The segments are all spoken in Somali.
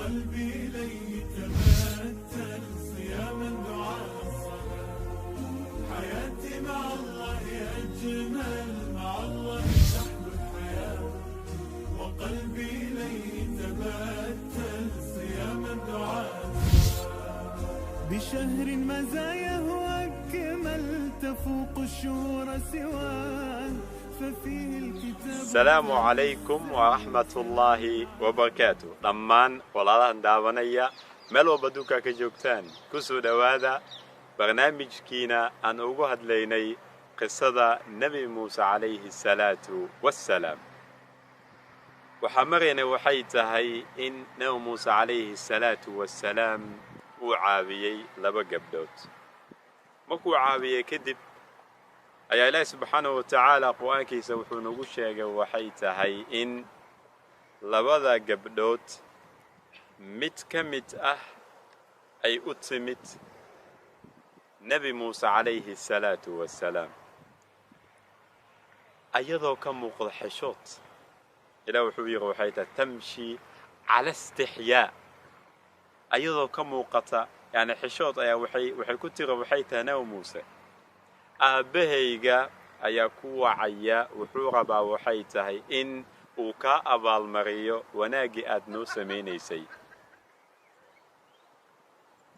قلبي إليه تبتل صياما دعاء الصلاة. حياتي مع الله أجمل، مع الله تحلو الحياة، وقلبي إليه تبتل صياما دعاء الصلاة. بشهر مزاياه أكمل، تفوق الشهور سواه، ففيه الكتاب. السلام عليكم ورحمة الله وبركاته. ضمان ولا دعوانية ملو بدوكا كجوكتان كسو دوادا برنامج كينا أن أوجهد ليني قصة نبي موسى عليه الصلاة والسلام. وحمرنا وحيتهي إن نبي موسى عليه الصلاة والسلام وعابيي لبقبدوت مكو عابيي كدب ayaa ilaahay subxaanahu wa tacaala qur-aankiisa wuxuu nagu sheegay waxay tahay in labada gabdhood mid ka mid ah ay u timid nebi muuse calayhi salaatu wasalaam ayadoo ka muuqda xishood. ilaah wuxuu yidhi waxay tahay tamshi cala istixyaa, ayadoo ka muuqata yani xishood ayaa waxay ku tiri waxay tahay nebi muuse aabahayga ayaa ku wacaya, wuxuu rabaa waxay tahay in uu ka abaalmariyo wanaagii aad noo samaynaysay.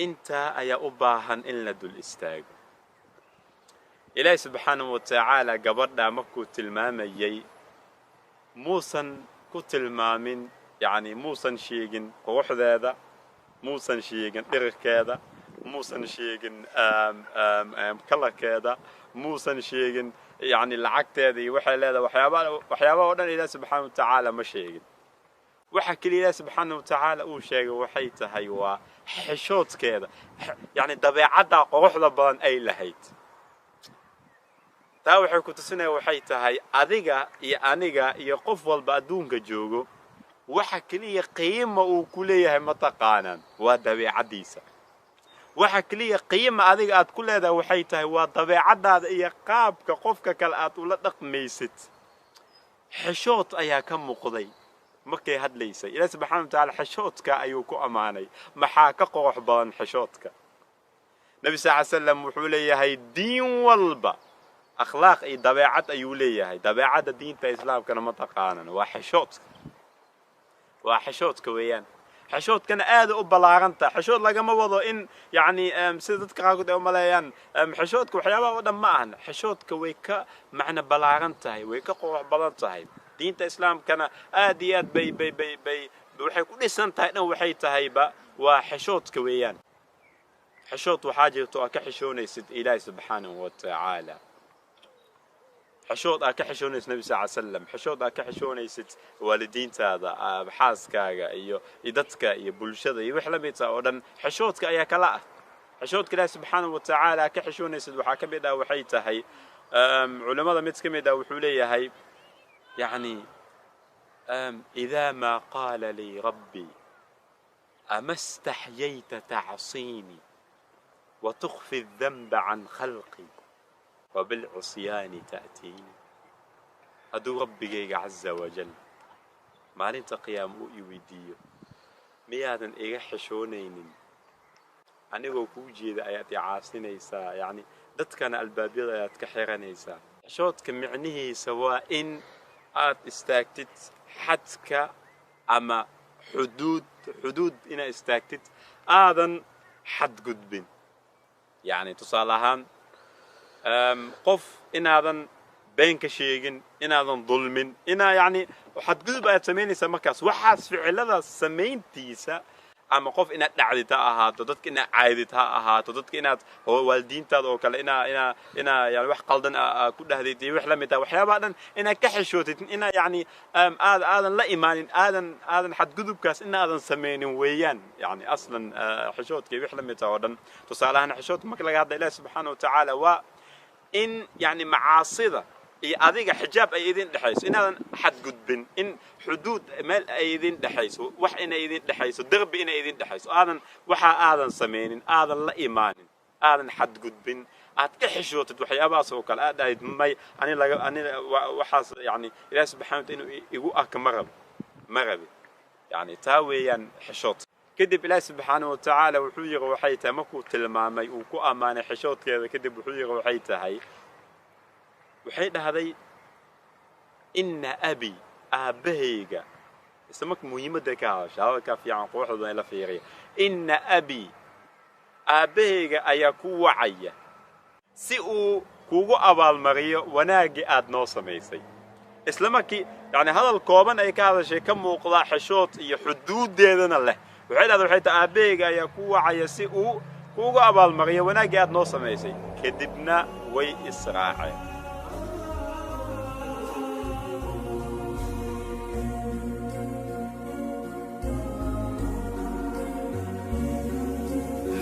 intaa ayaa u baahan in la dul istaago. ilaahay subxaanahu wa tacaala gabadha markuu tilmaamayay muusan ku tilmaamin, yani muusan sheegin quruxdeeda, muusan sheegin dhirirkeeda, muusan sheegin kalarkeeda, muusan sheegin yani lacagteeda iyo waxay leedahay waxyaabaha oo dhan ilaahay subxaanahu wa tacaala ma sheegin. waxa kaliya ilaahay subxaanahu wa tacaala uu sheegay waxay tahay waa xishoodkeeda, yani dabeecadda quruxda badan ay lahayd. taa waxay ku tusinaya waxay tahay adiga iyo aniga iyo qof walba adduunka joogo waxa kaliya qiimo uu ku leeyahay ma taqaanaan waa dabeecaddiisa. waxa kaliya qiimo adiga aad ku leedahay waxay tahay waa dabeecadaada iyo qaabka qofka kale aad ula dhaqmaysid. xishood ayaa ka muuqday markay hadlaysay. ilaahay subxaanahu wa tacaala xishoodka ayuu ku ammaanay. maxaa ka qurux badan xishoodka? nabi sallallaahu alayhi wasallam wuxuu leeyahay diin walba akhlaaq iyo dabeecad ayuu leeyahay. dabeecadda diinta islaamkana ma taqaanan waa xishoodka. waa xishoodka weeyaan. xishoodkana aad u balaaranta. xishood lagama wado in yani sida dadka qaarkood ay u maleeyaan xishoodka waxyaabaha oo dhan ma ahan. xishoodka way ka macna balaaran tahay, way ka qurux badan tahay. diinta islaamkana aad iyo aad bay waxay ku dhisan tahay dhan waxay tahayba waa xishoodka weeyaan. xishood waxaa jirto aad ka xishoonaysid ilaahay subxaanahu wa tacaala. xishood aad ka xishoonaysid nabi sallallaahu alayhi wasallam, xishood aad ka xishoonaysid waalidiintaada, xaaskaaga iyo dadka iyo bulshada iyo wix la mid ah oo dhan. xishoodka ayaa kala ah. xishoodka ilaahay subxaanahu wa tacaala ka xishoonaysid waxaa ka mid ah waxay tahay culimada mid ka mid ah wuxuu leeyahay yani idaa maa qaala lii rabbii ama istaxyayta tacsiini وتخفي الذنب عن خلقي وبالعصيان تأتيني. أدو ربي عز وجل maalinta qiyaam u iweydiiyo miyaadan iga xishoonaynin anigoo kuu jeeda ayaad i caasinaysaa, yani dadkana albaabyada ayaad ka xiranaysaa. xishoodka micnihiisa waa in aad istaagtid xadka ama xuduud inaad istaagtid, aadan xadgudbin. يعني tusaale ahaan qof inaadan been ka sheegin, inaadan dulmin, yani xadgudub ayaad samaynaysaa. markaas waxaas ficilada samayntiisa ama qof inaad dhacdid ha ahaato dadka inaad caydid ha ahaato dadka inaad waalidiintaada oo kale inaa yani wax qaldan ku dhahdid iyo wax la mid ah waxyaabaha dhan inaad ka xishootid inaa yani aadan la imaanin aadan xadgudubkaas inaadan samaynin weeyaan yani aslan xishoodka iyo wax la mid ah oo dhan tusaalahaan xishoodka marka laga hadla ilaahi subxaana watacaala waa in yani macaasida iyo adiga xijaab ay idin dhaxayso inaadan xadgudbin in xuduud meel ay idin dhaxayso wax inay idin dhaxayso darbi inay idin dhaxayso aadan samaynin aadan la imaanin aadan xadgudbin aad ka xishootid waxyaabahaas oo kale aad dhahayd may ani waxaas yani ilaahi subxaana wataala inuu igu arka ma rabi yani taa weeyaan xishood kadib ilaahi subxaana watacaala wuxuu yiri waxay tahay markuu tilmaamay uu ku ammaanay xishoodkeeda kadib wuxuu yiri waxay tahay waxay dhahday inna abi aabahayga isla marka muhiimadda ka hadasha hadalkaa fiican quruxda in la fiiriya inna abi aabahayga ayaa ku wacaya si uu kugu abaalmariyo wanaaggii aad noo samaysay isla markii yani hadal kooban ay ka hadashay ka muuqdaa xishood iyo xuduuddeedana leh waxay dhahday waxay tahay aabahayga ayaa ku wacaya si uu kugu abaalmariyo wanaaggii aad noo samaysay kadibna way israaceen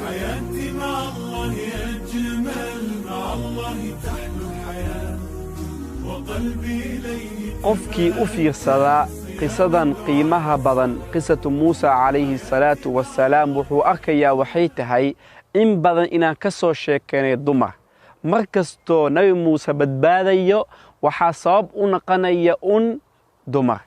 حياتي مع الله أجمل مع الله تحلو الحياة وقلبي إليه qofkii u fiirsadaa qisadan qiimaha badan qisatu Muusa calayhi salaatu wassalaam wuxuu arkayaa waxay tahay in badan inaan ka soo sheekeynay dumar markastoo nabi Muuse badbaadayo waxaa sabab u noqonaya dumar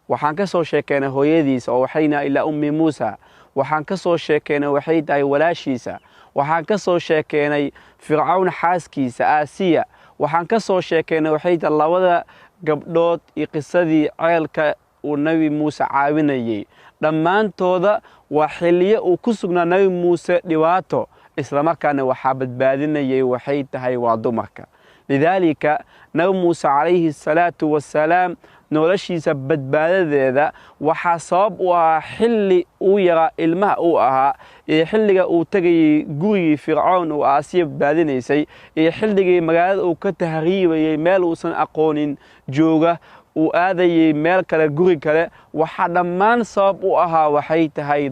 waxaan ka soo sheekeynay hooyadiisa oo waxayna ilaa ummi Muusa waxaan ka soo sheekeynay waxay tahay walaashiisa waxaan ka soo sheekeynay fircawn xaaskiisa Aasiya waxaan ka soo sheekeynay waxay tahay labada gabdhood iyo qisadii ceelka uu nabi Muuse caawinayay dhammaantooda waa xilliyo uu ku sugnaa nabi Muuse dhibaato isla markaana waxaa badbaadinayay waxay tahay waa dumarka lidaalika nabi Muuse calayhi salaatu wassalaam noloshiisa badbaadadeeda waxaa sabab u ahaa xilli uu yaraa ilmaha uu ahaa iyo xilliga uu tagayay gurigii fircawn uu Aasiya badbaadinaysay iyo xilligii magaalada uu ka tahriibayay meel uusan aqoonin jooga uu aadayay meel kale guri kale waxaa dhammaan sabab u ahaa waxay tahay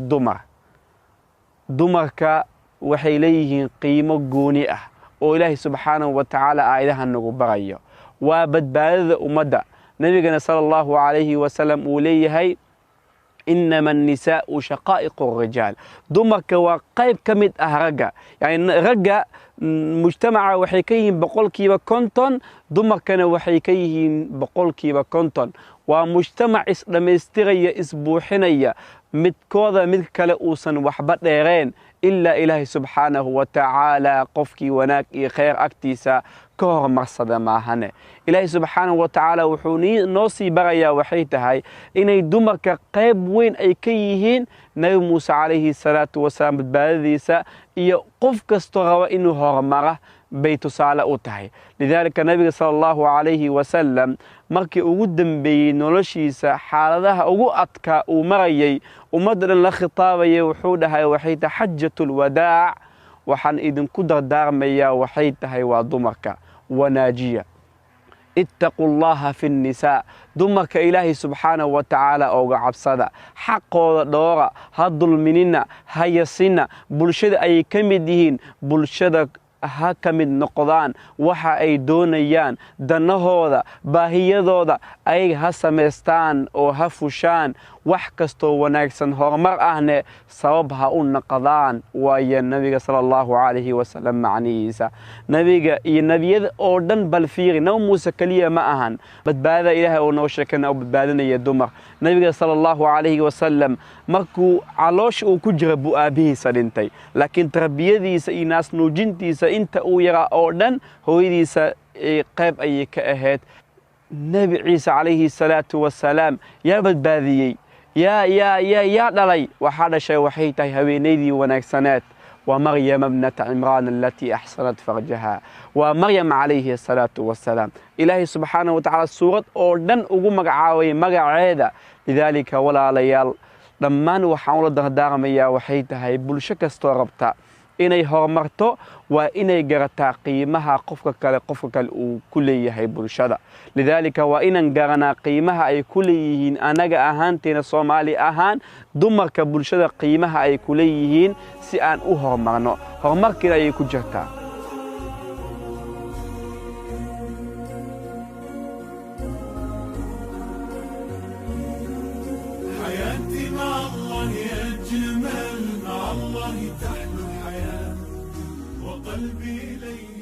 dumarka waxay leeyihiin qiimo gooni ah oo ilaahay subxaanahu wa tacaala aayadaha nagu barayo waa badbaadada ummadda nabigana sallallahu alayhi wasallam uu leeyahay إنما النساء شقائق الرجال دمك وقيب كمد أهرجا يعني رجا مجتمع وحكيهم بقول كيبا كونتون دمك كان وحكيهم بقول كيبا كونتون ومجتمع إسلامي استغي إسبوحنية متكوذا متكلا أوسن وحبت ديرين إلا إلهي سبحانه وتعالى قفكي وناك خير أكتيسا كور مرصد معهن إلهي سبحانه وتعالى وحوني نوصي بغيا وحيتهاي إني دمرك قيب وين أي كيهين نبي موسى عليه الصلاة والسلام بالباديسة إيا قفك استغوى إنه هرمره بيت سالة أوتهاي لذلك النبي صلى الله عليه وسلم markii ugu dambeeyay noloshiisa xaaladaha ugu adka uu marayay ummadan la khitaabayay wuxuu dhahay waxay tahay xajjatul wadaa waxaan idinku dardaarmayaa waxay tahay waa dumarka wanaajiya ittaqullaha fi nisaa dumarka ilaahi subxaanahu wa tacaala ooga cabsada xaqooda dhoora ha dulminina ha yasina bulshada ay ka mid yihiin bulshada ha ka mid noqdaan waxa ay doonayaan danahooda baahiyadooda ay ha sameystaan oo ha fushaan wax kastoo wanaagsan horumar ahne sabab ha u noqdaan waayo nabiga sallallahu alayhi wasallam macniisa nabiga iyo nabiyada oo dhan bal fiiri naw Muuse kaliya ma ahan badbaada ilaahay oo noo sheekana oo badbaadinaya dumar nabiga sallallahu alayhi wasallam markuu caloosh uu ku jira buu aabihiisa dhintay laakiin tarbiyadiisa iyo naas nuujintiisa inta uu yaraa oo dhan hooyadiisa qayb ay ka ahayd nabi ciise alayhi salaatu wassalaam yaa badbaadiyay يا دلي وحدا شيء وحيته هوينيدي ونكسنات ومريم ابنة عمران التي أحصنت فرجها ومريم عليه الصلاة والسلام إلهي سبحانه وتعالى سورة أردن أقوم مقعاوي مقعيدة لذلك ولا ليال dhammaan waxaan ula dardaarmayaa waxay tahay bulsho kastoo rabta inay horumarto waa inay garataa qiimaha qofka kale uu ku leeyahay bulshada lidaalika waa inaan garanaa qiimaha ay ku leeyihiin anaga ahaanteena Soomaali ahaan dumarka bulshada qiimaha ay ku leeyihiin si aan u horumarno horumarkii ay ku jirtaa حياتي مع الله أجمل مع الله تحلو الحياة وقلبي إليه